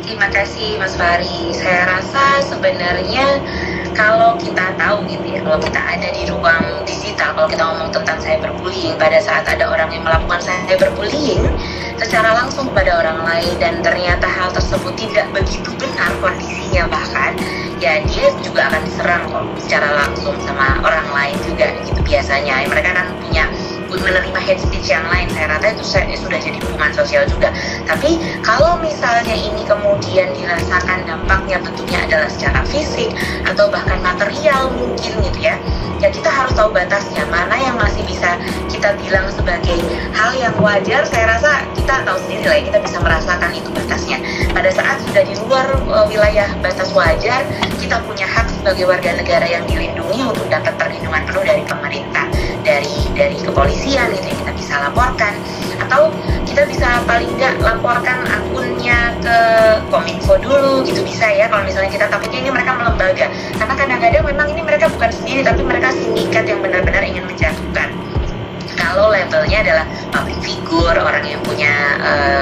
Terima kasih Mas Fahri. Saya rasa sebenarnya kalau kita tahu gitu ya, kalau kita ada di ruang digital, kalau kita ngomong tentang cyberbullying, pada saat ada orang yang melakukan cyberbullying secara langsung kepada orang lain dan ternyata hal tersebut tidak begitu benar kondisinya bahkan, ya dia juga akan diserang kok secara langsung sama orang lain juga gitu biasanya. Mereka kan punya menerima hate speech yang lain, saya rasa itu sudah jadi hubungan sosial juga. Tapi kalau misalnya ini kemudian dirasakan dampaknya bentuknya adalah secara fisik atau bahkan material mungkin gitu ya, ya kita harus tahu batasnya, mana yang masih bisa kita bilang sebagai hal yang wajar. Saya rasa kita tahu sendiri lah ya, kita bisa merasakan itu batasnya. Pada saat sudah di luar wilayah batas wajar, kita punya hak sebagai warga negara yang dilindungi untuk dapat perlindungan penuh dari pemerintah, dari kepolisian gitu ya, kita bisa laporkan, atau kita bisa paling nggak laporkan akunnya ke Kominfo dulu gitu, bisa ya kalau misalnya kita takutnya ini mereka melembaga, karena kadang-kadang memang ini mereka bukan sendiri tapi mereka sindikat yang benar-benar ingin menjatuhkan. Kalau levelnya adalah public figure, orang yang punya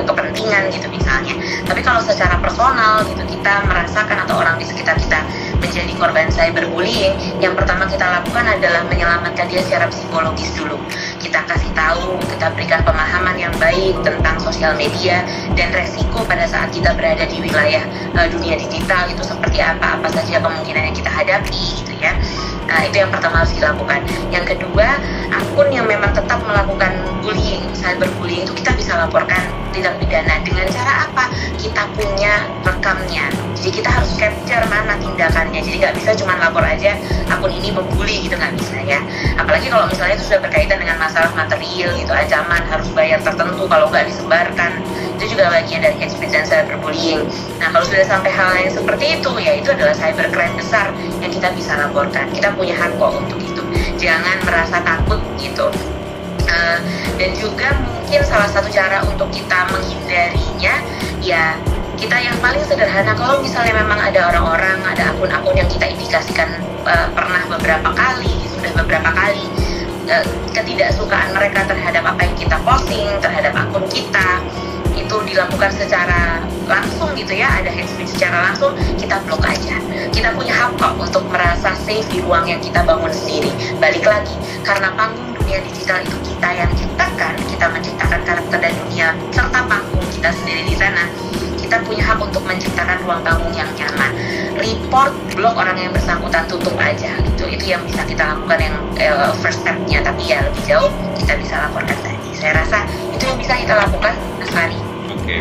kepentingan gitu misalnya. Tapi kalau secara personal gitu, kita merasakan atau orang di sekitar kita menjadi korban cyberbullying, yang pertama kita lakukan adalah menyelamatkan dia secara psikologis dulu. Kita kasih tahu, kita berikan pemahaman yang baik tentang sosial media dan resiko pada saat kita berada di wilayah dunia digital itu seperti apa saja kemungkinan yang kita hadapi gitu ya. Nah, itu yang pertama harus dilakukan. Yang kedua, akun yang memang tetap melakukan bullying, cyberbullying itu kita bisa laporkan tindak pidana. Dengan cara apa? Kita punya rekamnya. Jadi kita harus capture mana tindakannya. Jadi nggak bisa cuma lapor aja akun ini membuli gitu, nggak bisa ya. Apalagi kalau misalnya itu sudah berkaitan dengan masalah material gitu, ancaman harus bayar tertentu kalau nggak disebarkan. Itu juga bagian dari hate speech dan cyberbullying. Nah, kalau sudah sampai hal yang seperti itu, ya itu adalah cybercrime besar yang kita bisa laporkan. Kita punya hak kok untuk itu. Jangan merasa takut gitu. Dan juga mungkin salah satu cara untuk kita menghindarinya, ya kita yang paling sederhana, kalau misalnya memang ada orang-orang, ada akun-akun yang kita indikasikan pernah beberapa kali, sudah beberapa kali ketidaksukaan mereka terhadap apa yang kita posting, terhadap akun kita, itu dilakukan secara langsung gitu ya, ada hate speech secara langsung, kita blok aja. Kita punya hak kok untuk merasa safe di ruang yang kita bangun sendiri. Balik lagi, karena panggung dunia digital itu kita yang ciptakan, kita menciptakan karakter dan dunia serta panggung kita sendiri di sana. Kita punya hak untuk menciptakan ruang panggung yang nyaman. Report, blok orang yang bersangkutan, tutup aja gitu. Itu yang bisa kita lakukan yang first step-nya. Tapi ya lebih jauh kita bisa laporkan tadi. Saya rasa itu yang bisa kita lakukan, Mas Fahri. Oke.